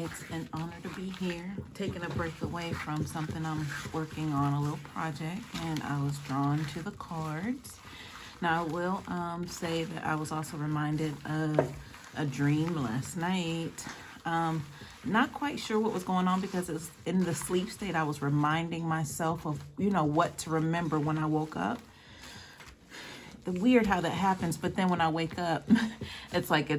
It's an honor to be here, taking a break away from something I'm working on, a little project, and I was drawn to the cards. Now, I will say that I was also reminded of a dream last night. Not quite sure what was going on because it's in the sleep state. I was reminding myself of, what to remember when I woke up. Weird how that happens, but then when I wake up, it's like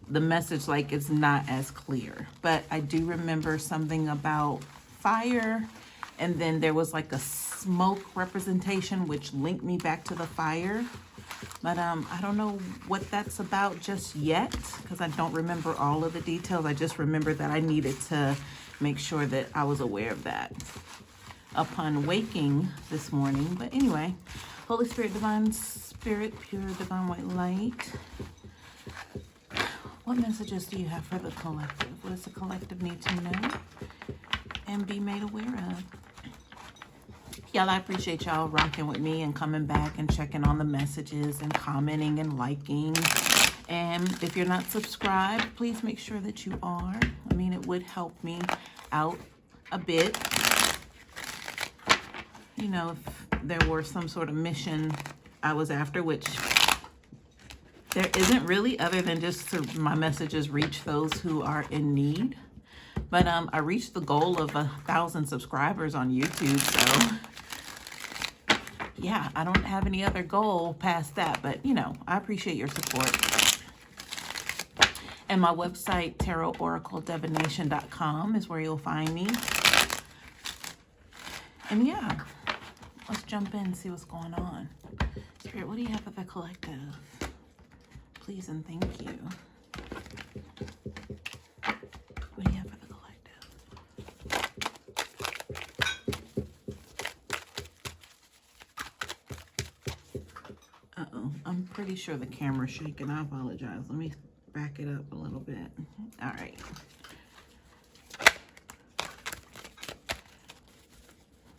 the message like it's not as clear. But I do remember something about fire, and then there was like a smoke representation which linked me back to the fire. But I don't know what that's about just yet because I don't remember all of the details. I just remember that I needed to make sure that I was aware of that upon waking this morning. But anyway, Holy Spirit, Divine Spirit, pure Divine White Light, what messages do you have for the collective? What does the collective need to know and be made aware of? Y'all, I appreciate y'all rocking with me and coming back and checking on the messages and commenting and liking. And if you're not subscribed, please make sure that you are. I mean, it would help me out a bit. If there were some sort of mission I was after, which there isn't really, other than just to my messages reach those who are in need. But I reached the goal of 1,000 subscribers on YouTube, so yeah, I don't have any other goal past that, but I appreciate your support. And my website, tarotoracledivination.com, is where you'll find me. And yeah, let's jump in and see what's going on. Spirit, what do you have for the collective? Please and thank you. What do you have for the collective? Uh-oh, I'm pretty sure the camera's shaking. I apologize. Let me back it up a little bit. All right.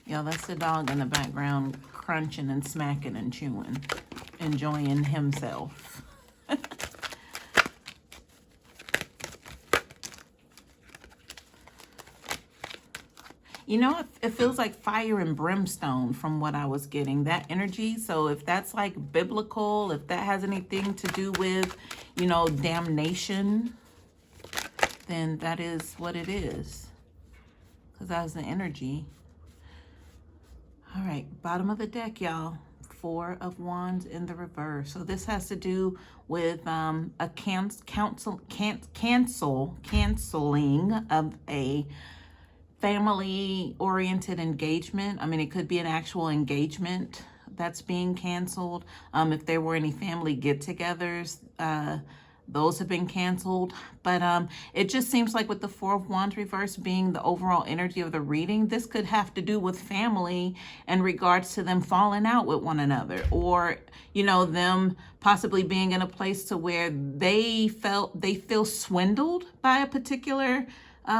Y'all, that's the dog in the background crunching and smacking and chewing, enjoying himself. It feels like fire and brimstone from what I was getting, that energy. So if that's like biblical, if that has anything to do with, damnation, then that is what it is. Because that was the energy. All right, bottom of the deck, y'all. 4 of Wands in the reverse. So this has to do with a canceling of a family-oriented engagement. I mean, it could be an actual engagement that's being canceled. If there were any family get-togethers, those have been canceled. But it just seems like with the 4 of Wands reverse being the overall energy of the reading, this could have to do with family in regards to them falling out with one another, or them possibly being in a place to where they feel swindled by a particular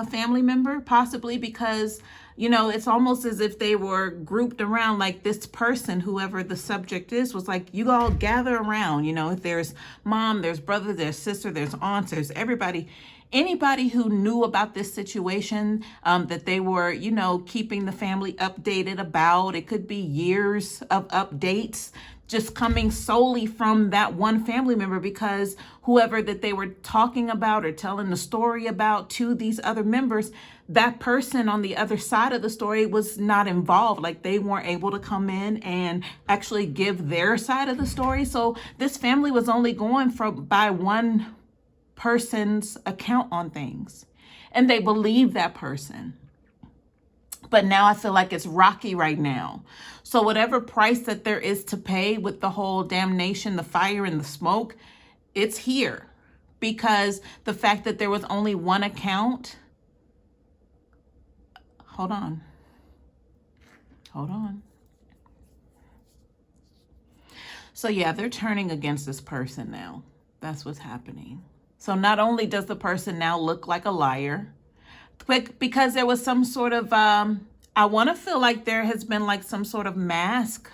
family member, possibly because it's almost as if they were grouped around, like this person, whoever the subject is, was like, you all gather around. If there's mom, there's brother, there's sister, there's aunts, there's everybody, anybody who knew about this situation, that they were keeping the family updated about. It could be years of updates just coming solely from that one family member, because whoever that they were talking about or telling the story about to these other members, that person on the other side of the story was not involved. Like, they weren't able to come in and actually give their side of the story. So this family was only going by one person's account on things, and they believed that person. But now I feel like it's rocky right now. So whatever price that there is to pay with the whole damnation, the fire and the smoke, it's here. Because the fact that there was only one account. Hold on. So yeah, they're turning against this person now. That's what's happening. So not only does the person now look like a liar, but because there was some sort of, I want to feel like there has been like some sort of mask,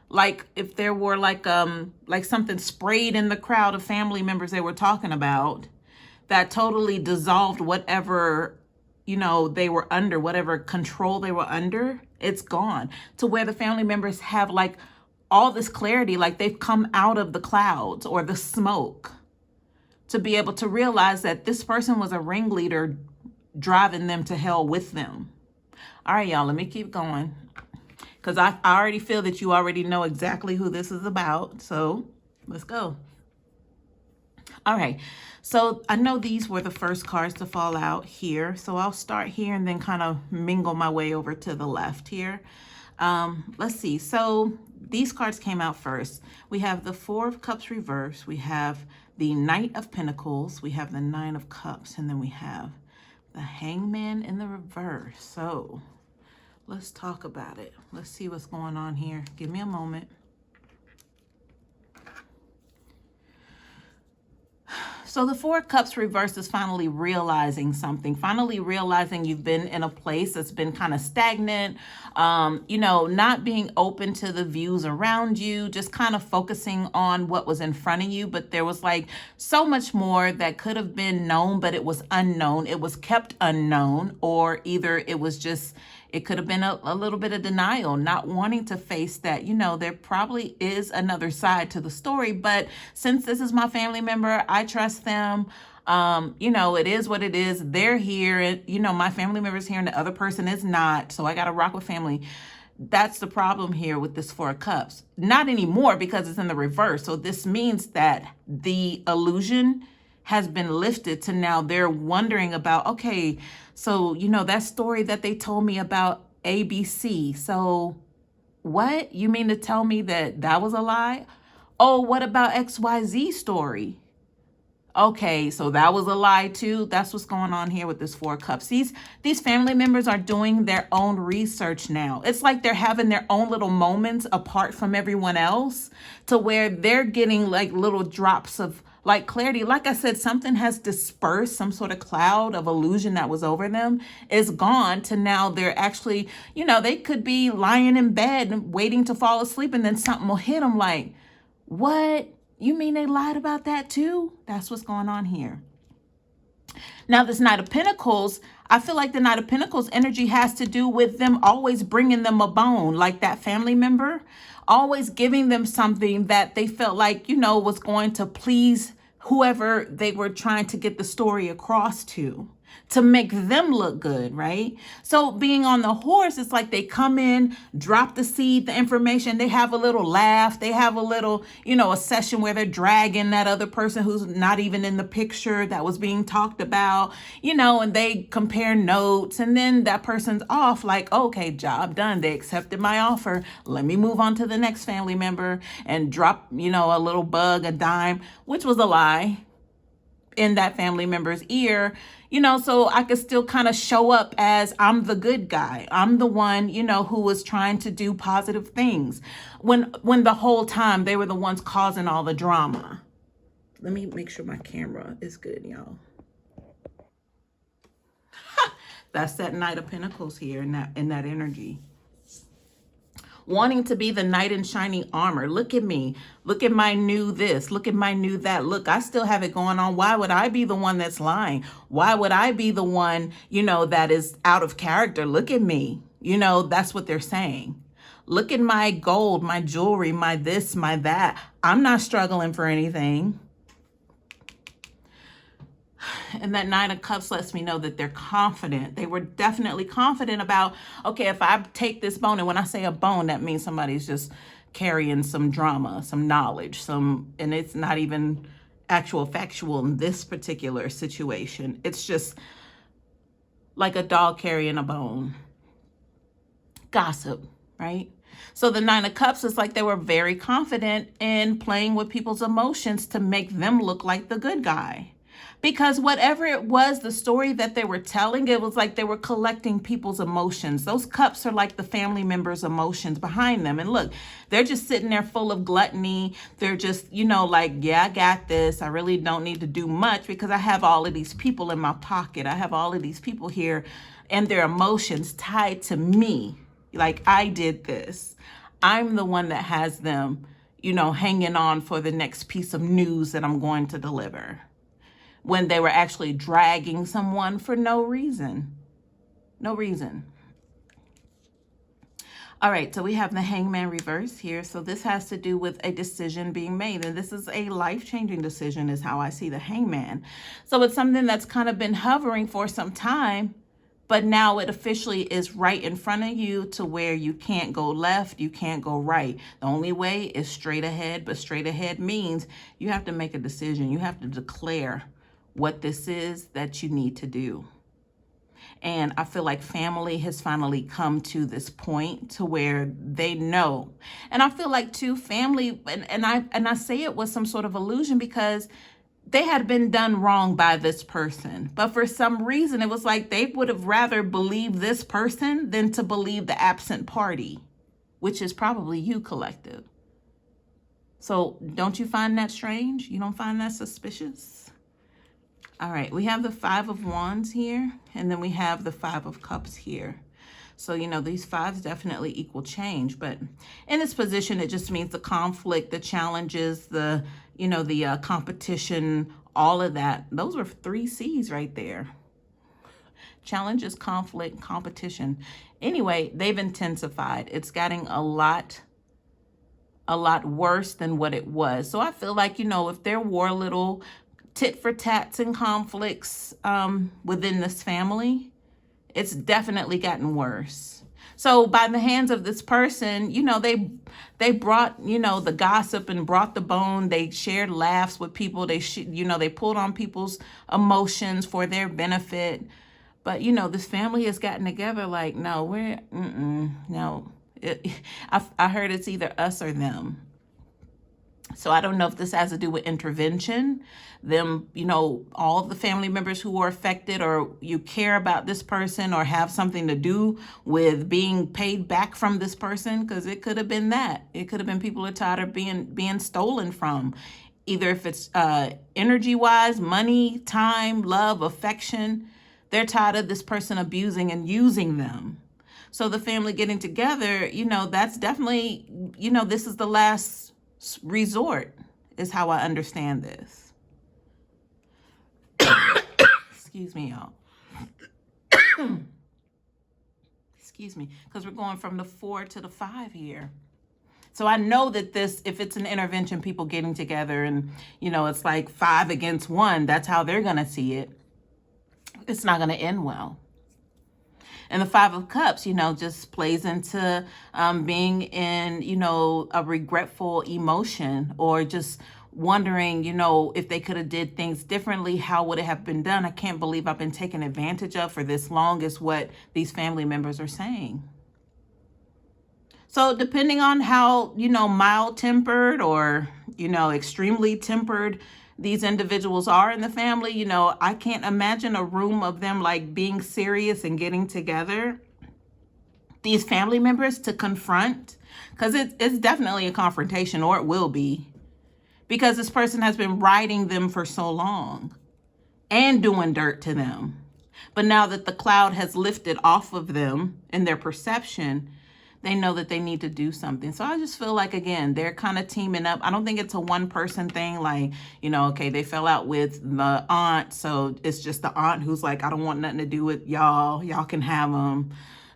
like if there were like something sprayed in the crowd of family members they were talking about, that totally dissolved whatever, you know, they were under, whatever control they were under. It's gone, to where the family members have like all this clarity, like they've come out of the clouds or the smoke, to be able to realize that this person was a ringleader driving them to hell with them. All right, y'all, let me keep going, because I already feel that you already know exactly who this is about. So let's go. All right, so I know these were the first cards to fall out here. So I'll start here and then kind of mingle my way over to the left here. Let's see. So these cards came out first. We have the Four of Cups reverse. We have the Knight of Pentacles. We have the Nine of Cups. And then we have the Hangman in the reverse. So let's talk about it. Let's see what's going on here. Give me a moment. So the Four of Cups reverse is finally realizing something, finally realizing you've been in a place that's been kind of stagnant, you know, not being open to the views around you, just kind of focusing on what was in front of you. But there was like so much more that could have been known, but it was unknown. It was kept unknown, or either it was just, it could have been a little bit of denial, not wanting to face that, you know, there probably is another side to the story. But since this is my family member, I trust them. You know, it is what it is. They're here. You know, my family member is here and the other person is not. So I got to rock with family. That's the problem here with this Four of Cups. Not anymore, because it's in the reverse. So this means that the illusion has been lifted to now they're wondering about, okay, so, you know, that story that they told me about ABC. So what? You mean to tell me that that was a lie? Oh, what about XYZ story? Okay, so that was a lie too. That's what's going on here with this Four of Cups. These family members are doing their own research now. It's like they're having their own little moments apart from everyone else, to where they're getting like little drops of like clarity. Like I said, something has dispersed, some sort of cloud of illusion that was over them is gone, to now they're actually, you know, they could be lying in bed waiting to fall asleep, and then something will hit them like, what? You mean they lied about that too? That's what's going on here. Now, this Knight of Pentacles, I feel like the Knight of Pentacles energy has to do with them always bringing them a bone, like that family member, always giving them something that they felt like, you know, was going to please whoever they were trying to get the story across to make them look good, right? So being on the horse, it's like they come in, drop the seed, the information, they have a little laugh, they have a little, you know, a session where they're dragging that other person who's not even in the picture that was being talked about, you know, and they compare notes, and then that person's off like, okay, job done. They accepted my offer. Let me move on to the next family member, and drop, you know, a little bug, a dime, which was a lie in that family member's ear, you know, so I could still kind of show up as I'm the good guy. I'm the one, you know, who was trying to do positive things, when the whole time they were the ones causing all the drama. Let me make sure my camera is good, y'all. That's that Knight of Pentacles here in that energy. Wanting to be the knight in shining armor. Look at me. Look at my new this. Look at my new that. Look, I still have it going on. Why would I be the one that's lying? Why would I be the one, you know, that is out of character? Look at me. You know, that's what they're saying. Look at my gold, my jewelry, my this, my that. I'm not struggling for anything. And that Nine of Cups lets me know that they're confident. They were definitely confident about, okay, if I take this bone, and when I say a bone, that means somebody's just carrying some drama, some knowledge, and it's not even actual factual in this particular situation. It's just like a dog carrying a bone. Gossip, right? So the Nine of Cups is like they were very confident in playing with people's emotions to make them look like the good guy. Because whatever it was, the story that they were telling, it was like they were collecting people's emotions. Those cups are like the family members' emotions behind them. And look, they're just sitting there full of gluttony. They're just, you know, like, yeah, I got this. I really don't need to do much because I have all of these people in my pocket. I have all of these people here and their emotions tied to me. Like, I did this. I'm the one that has them, you know, hanging on for the next piece of news that I'm going to deliver. when they were actually dragging someone for no reason. No reason. All right, so we have the Hangman Reverse here. So this has to do with a decision being made. And this is a life-changing decision is how I see the Hangman. So it's something that's kind of been hovering for some time, but now it officially is right in front of you to where you can't go left, you can't go right. The only way is straight ahead, but straight ahead means you have to make a decision. You have to declare what this is that you need to do. And I feel like family has finally come to this point to where they know. And I feel like too, family, and I say it was some sort of illusion because they had been done wrong by this person. But for some reason, it was like they would have rather believed this person than to believe the absent party, which is probably you, collective. So don't you find that strange? You don't find that suspicious? All right, we have the Five of Wands here, and then we have the Five of Cups here. So, you know, these fives definitely equal change, but in this position, it just means the conflict, the challenges, the, you know, the competition, all of that. Those were 3 C's right there. Challenges, conflict, competition. Anyway, they've intensified. It's getting a lot worse than what it was. So I feel like, you know, if there were little tit for tats and conflicts within this family, it's definitely gotten worse. So by the hands of this person, you know, they brought, you know, the gossip and brought the bone. They shared laughs with people. You know, they pulled on people's emotions for their benefit. But, you know, this family has gotten together like, no, no. I heard it's either us or them. So I don't know if this has to do with intervention, them, you know, all the family members who are affected, or you care about this person or have something to do with being paid back from this person, because it could have been that. It could have been people are tired of being stolen from, either if it's energy-wise, money, time, love, affection. They're tired of this person abusing and using them. So the family getting together, you know, that's definitely, you know, this is the last resort is how I understand this. Excuse me, y'all. Excuse me, because we're going from the 4 to the 5 here. So I know that this, if it's an intervention, people getting together and, you know, it's like 5 against 1, that's how they're going to see it. It's not going to end well. And the Five of Cups, you know, just plays into being in, you know, a regretful emotion, or just wondering, you know, if they could have did things differently, how would it have been done? I can't believe I've been taken advantage of for this long, is what these family members are saying. So depending on how, you know, mild-tempered or, you know, extremely tempered these individuals are in the family, you know, I can't imagine a room of them like being serious and getting together, these family members, to confront, because it's definitely a confrontation, or it will be, because this person has been riding them for so long and doing dirt to them. But now that the cloud has lifted off of them in their perception, they know that they need to do something. So I just feel like, again, they're kind of teaming up. I don't think it's a one-person thing, like, you know, okay, they fell out with the aunt, so it's just the aunt who's like, I don't want nothing to do with y'all. Y'all can have them.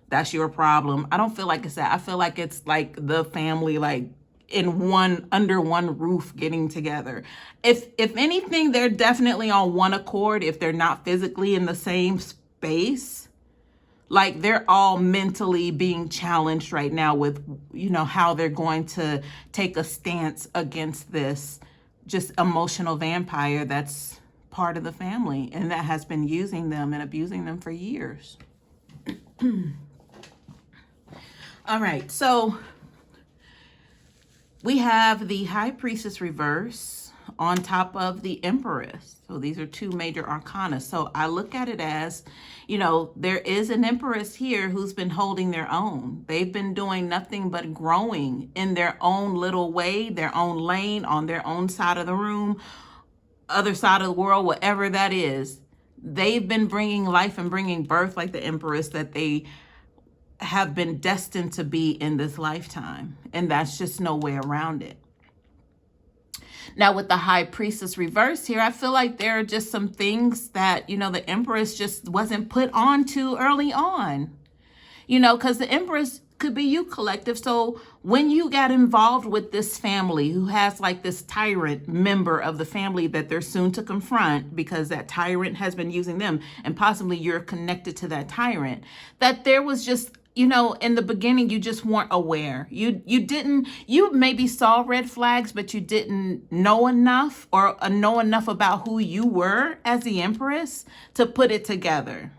That's your problem. I don't feel like it's that. I feel like it's like the family, like under one roof, getting together. If anything, they're definitely on one accord. If they're not physically in the same space, like they're all mentally being challenged right now with, you know, how they're going to take a stance against this just emotional vampire that's part of the family and that has been using them and abusing them for years. All right, so we have the High Priestess reverse on top of the Empress. So these are 2 major arcana. So I look at it as, you know, there is an Empress here who's been holding their own. They've been doing nothing but growing in their own little way, their own lane, on their own side of the room, other side of the world, whatever that is. They've been bringing life and bringing birth like the Empress that they have been destined to be in this lifetime. And that's just no way around it. Now with the High Priestess reverse here, I feel like there are just some things that, the Empress just wasn't put on too early on. Because the Empress could be you, collective. So when you got involved with this family who has like this tyrant member of the family that they're soon to confront because that tyrant has been using them, and possibly you're connected to that tyrant, that there was just, in the beginning, you just weren't aware. You maybe saw red flags, but you didn't know enough or know enough about who you were as the Empress to put it together.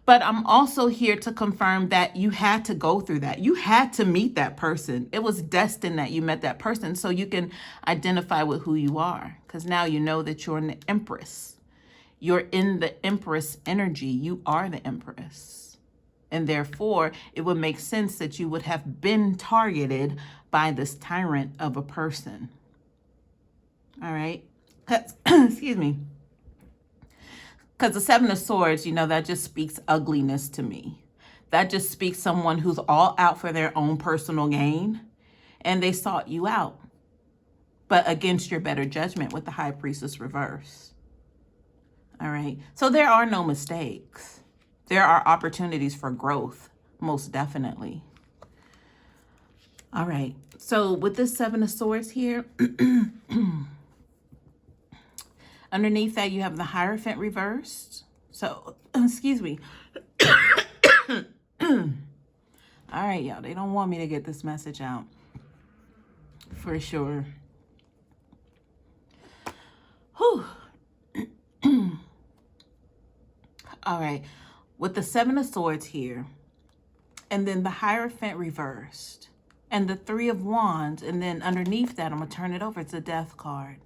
But I'm also here to confirm that you had to go through that. You had to meet that person. It was destined that you met that person so you can identify with who you are. Because now you know that you're an Empress. You're in the Empress energy. You are the Empress. And therefore, it would make sense that you would have been targeted by this tyrant of a person. All right? Excuse me. Because the Seven of Swords, that just speaks ugliness to me. That just speaks someone who's all out for their own personal gain. And they sought you out. But against your better judgment with the High Priestess reverse. All right. So there are no mistakes. There are opportunities for growth, most definitely. All right. So with this Seven of Swords here, underneath that, you have the Hierophant reversed. So, excuse me. All right, y'all. They don't want me to get this message out. For sure. Whew. All right. With the Seven of Swords here, and then the Hierophant reversed, and the Three of Wands, and then underneath that, I'm going to turn it over. It's a Death card.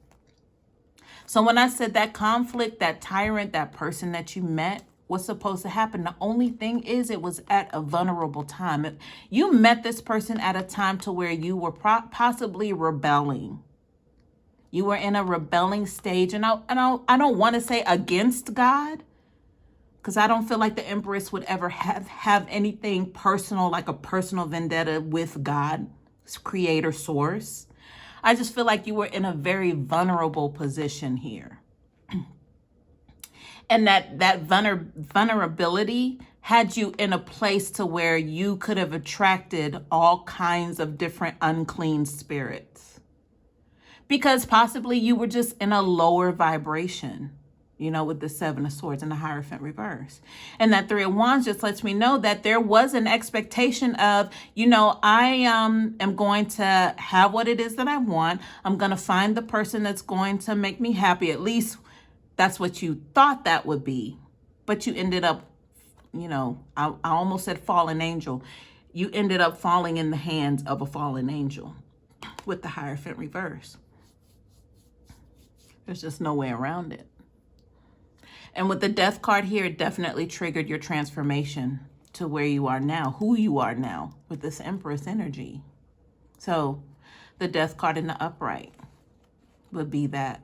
So when I said that conflict, that tyrant, that person that you met was supposed to happen, the only thing is it was at a vulnerable time. You met this person at a time to where you were possibly rebelling. You were in a rebelling stage. And I don't want to say against God, because I don't feel like the Empress would ever have anything personal, like a personal vendetta with God, creator, source. I just feel like you were in a very vulnerable position here. And that vulnerability had you in a place to where you could have attracted all kinds of different unclean spirits. Because possibly you were just in a lower vibration, with the Seven of Swords and the Hierophant reverse. And that Three of Wands just lets me know that there was an expectation of, I am going to have what it is that I want. I'm going to find the person that's going to make me happy. At least that's what you thought that would be. But you ended up, I almost said fallen angel. You ended up falling in the hands of a fallen angel with the Hierophant reverse. There's just no way around it. And with the Death card here, it definitely triggered your transformation to where you are now, who you are now with this Empress energy. So the Death card in the upright would be that.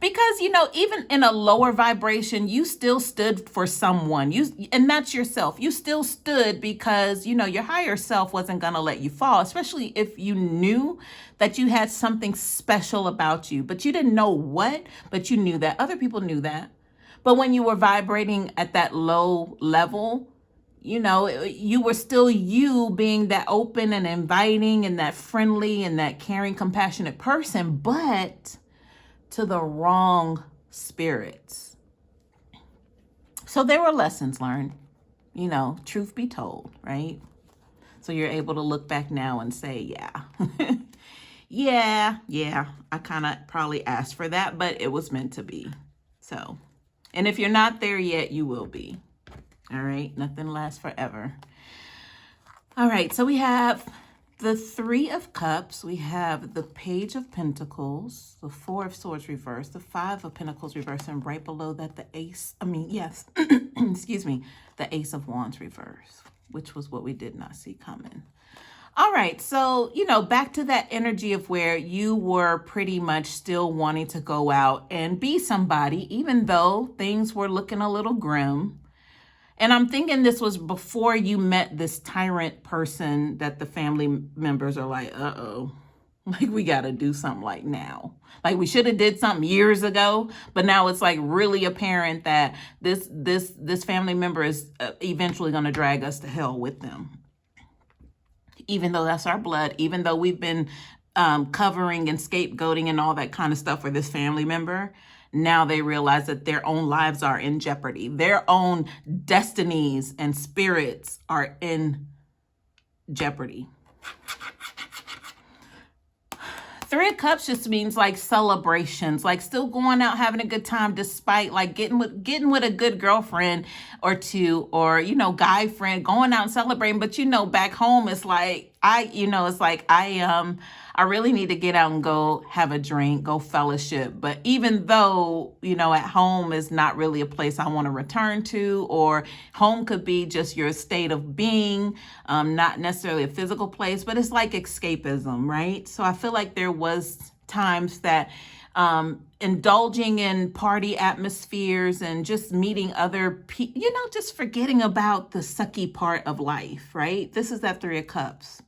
Because, even in a lower vibration, you still stood for someone. And that's yourself. You still stood because, your higher self wasn't going to let you fall, especially if you knew that you had something special about you. But you didn't know what, but you knew that. Other people knew that. But when you were vibrating at that low level, you were still you being that open and inviting and that friendly and that caring, compassionate person, but to the wrong spirits. So there were lessons learned, truth be told, right? So you're able to look back now and say, yeah, I kind of probably asked for that, but it was meant to be. So. And if you're not there yet, you will be. All right. Nothing lasts forever. All right. So we have the Three of Cups. We have the Page of Pentacles, the Four of Swords reversed, the Five of Pentacles reversed, and right below that, the excuse me, the Ace of Wands reversed, which was what we did not see coming. All right, so, back to that energy of where you were pretty much still wanting to go out and be somebody, even though things were looking a little grim. And I'm thinking this was before you met this tyrant person that the family members are like, uh-oh, Like, we got to do something like now. Like, we should have did something years ago, but now it's like really apparent that this family member is eventually going to drag us to hell with them. Even though that's our blood, even though we've been covering and scapegoating and all that kind of stuff for this family member, now they realize that their own lives are in jeopardy. Their own destinies and spirits are in jeopardy. Three of Cups just means like celebrations, like still going out having a good time despite like getting with a good girlfriend or two, or, you know, guy friend, going out and celebrating. But, you know, back home it's like I really need to get out and go have a drink, go fellowship. But even though, you know, at home is not really a place I want to return to, or home could be just your state of being, not necessarily a physical place, but it's like escapism, right? So I feel like there was times that indulging in party atmospheres and just meeting other people, you know, just forgetting about the sucky part of life, right? This is that Three of Cups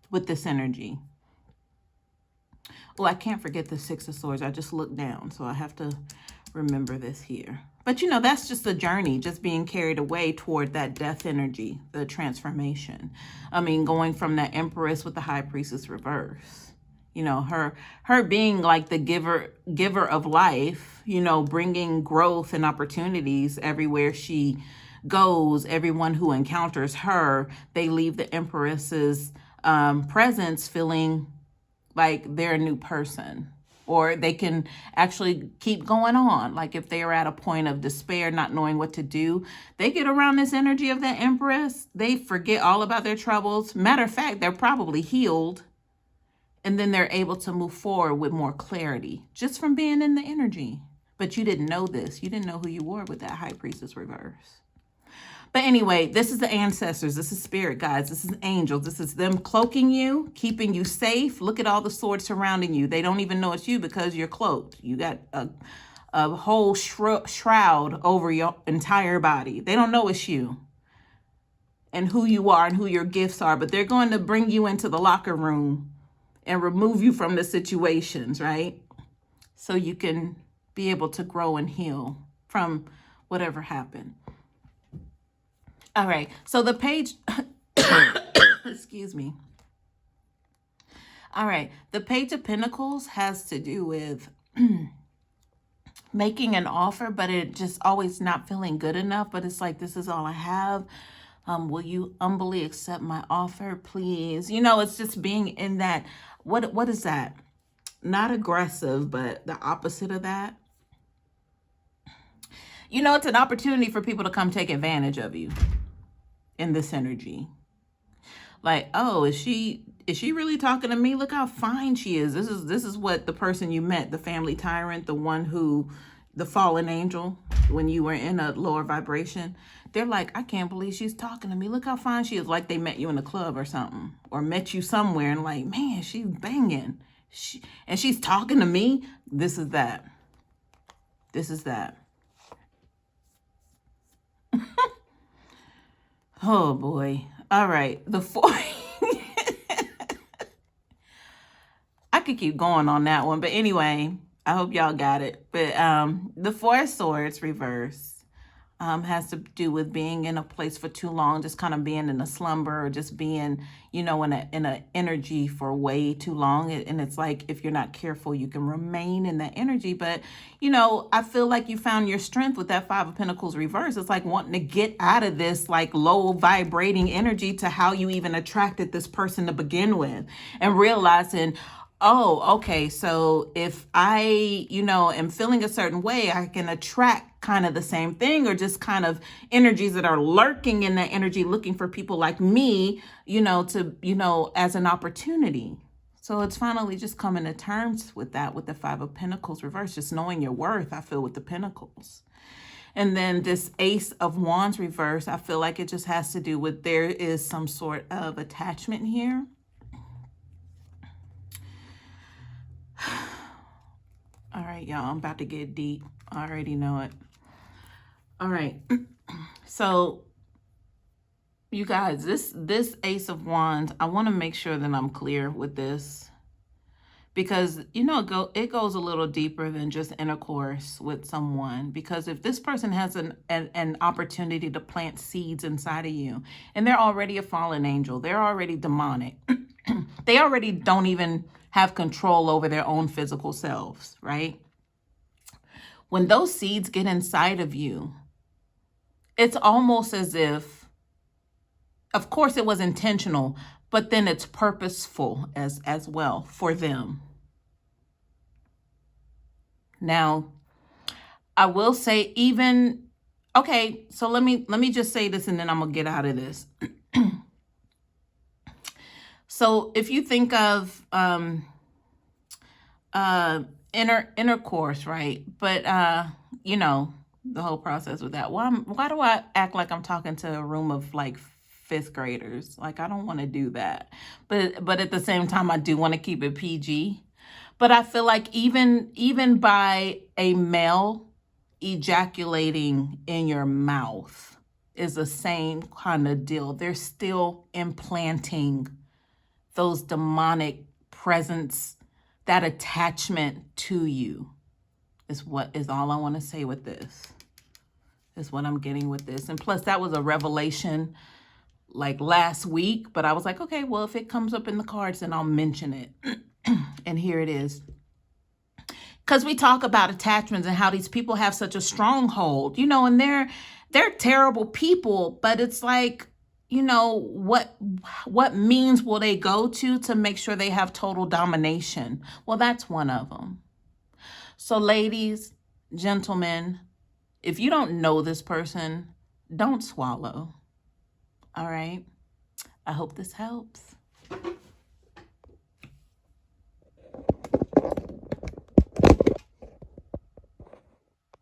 with this energy. Oh, I can't forget the Six of Swords. I just looked down, so I have to remember this here. But, you know, that's just a journey, just being carried away toward that death energy, the transformation. I mean, going from that Empress with the High Priestess reverse. You know, her being like the giver of life, you know, bringing growth and opportunities everywhere she goes. Everyone who encounters her, they leave the Empress's presence feeling like they're a new person, or they can actually keep going on. Like if they are at a point of despair, not knowing what to do, they get around this energy of the Empress. They forget all about their troubles. Matter of fact, they're probably healed. And then they're able to move forward with more clarity just from being in the energy. But you didn't know this. You didn't know who you were with that High Priestess reverse. But anyway, this is the ancestors. This is spirit guides. This is angels. This is them cloaking you, keeping you safe. Look at all the swords surrounding you. They don't even know it's you because you're cloaked. You got a whole shroud over your entire body. They don't know it's you and who you are and who your gifts are. But they're going to bring you into the locker room and remove you from the situations, right? So you can be able to grow and heal from whatever happened. All right, so the page, excuse me. All right, the Page of Pentacles has to do with making an offer, but it just always not feeling good enough. But it's like, this is all I have. Will you humbly accept my offer, please? You know, it's just being in that, what is that? Not aggressive, but the opposite of that. You know, it's an opportunity for people to come take advantage of you in this energy. Like, oh, is she really talking to me? Look how fine she is. This is what the person you met, the family tyrant, the one who, the fallen angel, when you were in a lower vibration, they're like, I can't believe she's talking to me. Look how fine she is. Like they met you in a club or something, or met you somewhere and like, man, she's banging. And she's talking to me. This is that. This is that. Oh boy. All right. The four. I could keep going on that one, but anyway, I hope y'all got it. But the Four of Swords reverse has to do with being in a place for too long, just kind of being in a slumber, or just being, you know, in a energy for way too long. And it's like, if you're not careful, you can remain in that energy. But, you know, I feel like you found your strength with that Five of Pentacles reverse. It's like wanting to get out of this like low vibrating energy to how you even attracted this person to begin with, and realizing, oh, okay, so if I, you know, am feeling a certain way, I can attract kind of the same thing, or just kind of energies that are lurking in that energy, looking for people like me, you know, to, you know, as an opportunity. So it's finally just coming to terms with that, with the Five of Pentacles reverse, just knowing your worth, I feel, with the Pentacles. And then this Ace of Wands reverse, I feel like it just has to do with, there is some sort of attachment here. All right, y'all, I'm about to get deep. I already know it. All right. So you guys, this Ace of Wands, I want to make sure that I'm clear with this. because you know it goes a little deeper than just intercourse with someone. Because if this person has an opportunity to plant seeds inside of you, and they're already a fallen angel, they're already demonic, they already don't even have control over their own physical selves, right? When those seeds get inside of you, it's almost as if, of course it was intentional, but then it's purposeful as well for them. Now, I will say okay, so let me just say this and then I'm gonna get out of this. So if you think of intercourse, right? But you know, the whole process with that. Why do I act like I'm talking to a room of like fifth graders? Like, I don't want to do that. But at the same time, I do want to keep it PG. But I feel like even by a male ejaculating in your mouth is the same kind of deal. They're still implanting those demonic presence, that attachment to you is all I want to say with this. Is what I'm getting with this. And plus, that was a revelation like last week, but I was like, okay, well, if it comes up in the cards, then I'll mention it. And here it is. Because we talk about attachments and how these people have such a stronghold, you know, and they're terrible people, but it's like, you know, what means will they go to make sure they have total domination? Well, that's one of them. So ladies, gentlemen, if you don't know this person, don't swallow. All right? I hope this helps.